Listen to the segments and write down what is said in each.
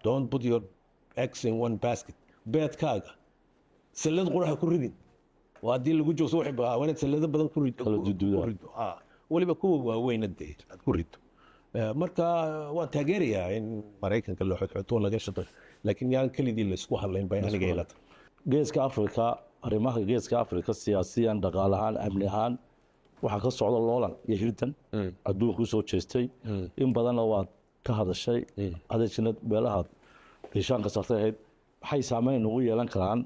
don't put your eggs in one basket. beedkaaga salad quraha ku ridin waa haddii lagu joogso waxay baawanad salada badan ku rido waliba kuwa waaweyna dee aad ku rido marka waan taageerayaa in maraykanka loo xodxoto laga shaqeeyo laakiin yaan kelidii la isku hadlayn bay aniga ilata geeska Afrika arrimaha geeska Afrika siyaasiyan dhaqaalahaan amni ahaan waxa ka socda loolan iyo hirtan adduunku soo jeestay in badan oo waad ka hadashay adeegsanad beelaha deeshaanka sarteed waxay saameyn ugu yeelan karaan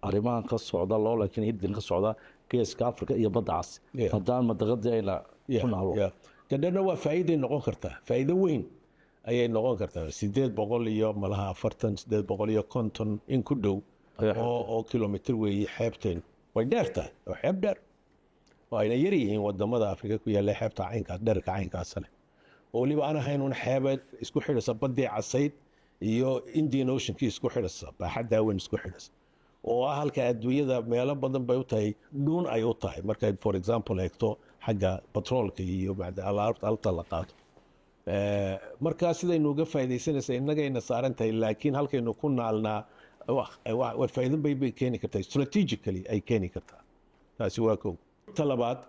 arrimahan ka socda loolankan hirtan ka socda geeska Afrika iyo badda cas haddaan madaqadeena ku naalo kadana waa faa'iido noqon kartaa faa'iido weyn ayay noqon kartaa 800 iyo malaha 40 850 in ku dhow oo kilomitir weeye xeebteen way dheertahay oo xeeb dheer oo ayna yar yihiin wadamada Afrika ku yaala xeebta caynkaas dherka caynkaas leh oo waliba aan ahayn un xeebad isku xidhaysa badii casayd iyo Indian Ocean ki isku xidhaysa baaxadda weyn isku xidhaysa oo halka adduunyada meelo badan bay u tahay dhuun ay u tahay marka for example eegto xagga petrolka iyo macdanta alaabta la qaato marka sidaynu uga faa'iideysanaysa innagayna saaran tahay laakiin halkaynu ku naalnaa waa faa'iido bay keeni kartaa strategically ay keeni kartaa taasi waa kow talabaad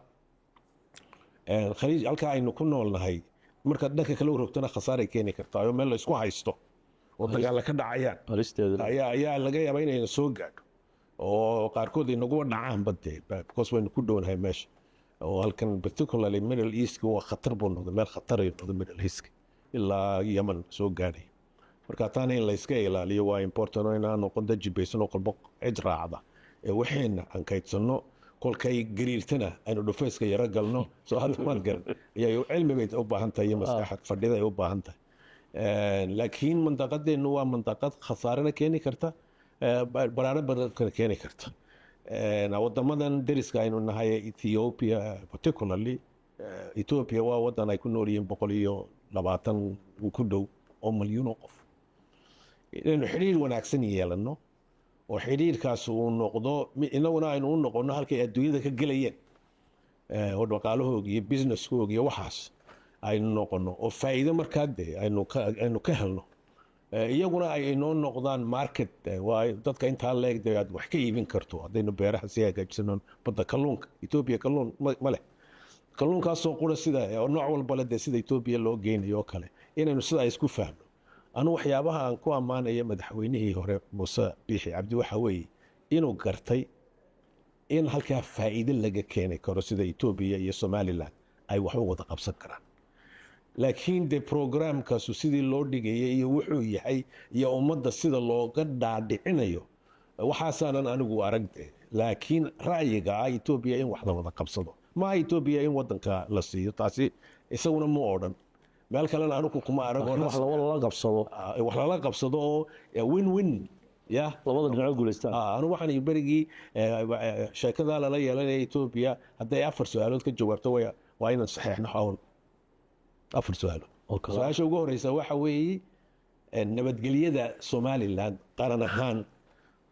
khaliij halka aynu ku noolnahay marka dhanka kale u rogtana khasaar ay keeni kartaa oo meel la isku haysto oo dagaal ka dhacayaan ayaa laga yaabaa inay soo gaadho oo qaarkood inagu dhacaan badde because waynu ku dhownahay meesha oo halkan particularly Middle East waa khatar buu noqday meel khatar ay noqday Middle East ilaa Yemen soo gaadhay marka taana in la iska ilaaliyo waa important oo inaan noqon dajibaysan oo qalbo cid raacda waxayna aan kaydsano kolkay gariirtana aynu dhufayska yara galno soo halmaan garan iyo cilmi bay u baahan tahay maskaxad fadhida ay u baahan tahay laakiin mandaqadeenu waa mandaqad khasaarana keeni karta baraana badan keeni karta wadamadan deriska aynu nahay Ethiopia particularly Ethiopia waa wadan ay ku nool yihiin 120 ku dhow oo milyan qof inaynu xiriir wanaagsan yeelano oo xiriirkaas uu noqdo inaguna aynu u noqono halkay adduunyada ka galayeen oo dhaqaalahooda iyo businesskooda iyo waxaas aynu noqono oo faa'iido markaa aynu ka helno iyaguna ay inoo noqdaan market waa dadka intaa leegday aad wax ka iibin karto haddaynu beeraha si hagaajisano badda kalluunka Ethiopia kalluun ma leh kalluunkaasoo qura sida oo nooc walba leh sida Ethiopia loo geynayo kale inaynu sida isku fahmo anu waxyaabaha aan ku amaanaya madaxweynihii hore Muuse Biixi Cabdi waxa weeye inuu gartay in halkaa faa'iido laga keenay karo sida Ethiopia iyo Somaliland ay wax wada qabsan karaan laakiin de programkaasu sidii loo dhigayay iyo wuxuu yahay iyo ummadda sida looga dhaadhicinayo waxaasaanan anigu aragtay laakiin ra'yiga Ethiopia in wax wada qabsado ma Ethiopia in wadanka la siiyo taasi isaguna ma odhan meel kalena anigu kuma arag wax la qabsado oo win-win ya labada dhinac guuleystaan anu waxaan berigii sheekada la yeelanay Ethiopia haday 4 su'aalood ka jawaabto waa inaan saxiixno hawl 4 su'aalo su'aasha ugu horeysa waxa weeye nabadgelyada Somaliland qaran ahaan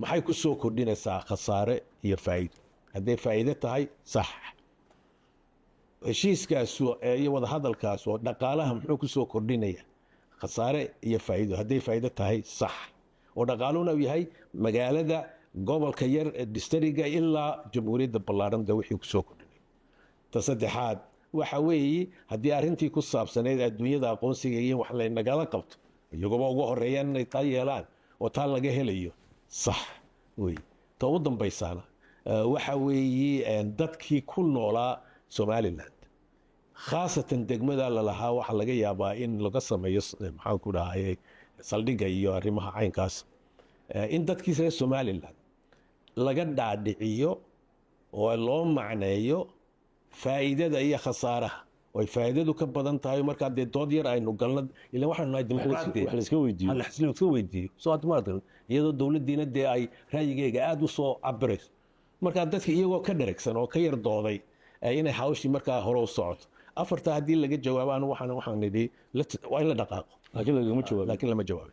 maxay ku soo kordhinaysaa khasaare iyo faa'iido haday faa'iido tahay sax heshiiskaas iyo wada hadalkaas oo dhaqaalaha muxuu ku soo kordhinaya khasaare iyo faa'iido haday faa'iido tahay sax oo dhaqaaluhuna uu yahay magaalada gobolka yar ee districtga ilaa jamhuuriyadda ballaaran wixii ku soo kordhinay ta saddexaad waxa weeye haddii arrintii ku saabsaneyd adduunyada aqoonsiga iyo wax la nagala qabto iyagoo ugu horeeyaan inay taa yeelaan oo taa laga helayo sax wey ta ugu dambaysaana waxa weeye dadkii ku noolaa Somaliland khaasatan degmada la lahaa waxa laga yaabaa in laga sameeyo maxaan ku dhahay saldhiga iyo arrimaha caynkaas in dadkiisa Somaliland laga dhaadhiciyo oo loo macneeyo faa'iidada iyo khasaaraha way faa'iidadu ka badan tahay marka dee dood yar aynu galno ilaa waxaan nahay dimuqraadi wax la iska weydiiyo soo admaadan iyadoo dawladdiina dee ay ra'yigeega aad u soo cabirayso marka dadka iyagoo ka dharagsan oo ka yar dooday inay hawshii markaa hore u socoto afarta haddii laga jawaabo waxaan nidhi waa in la dhaqaaqo laakiin lama jawaabo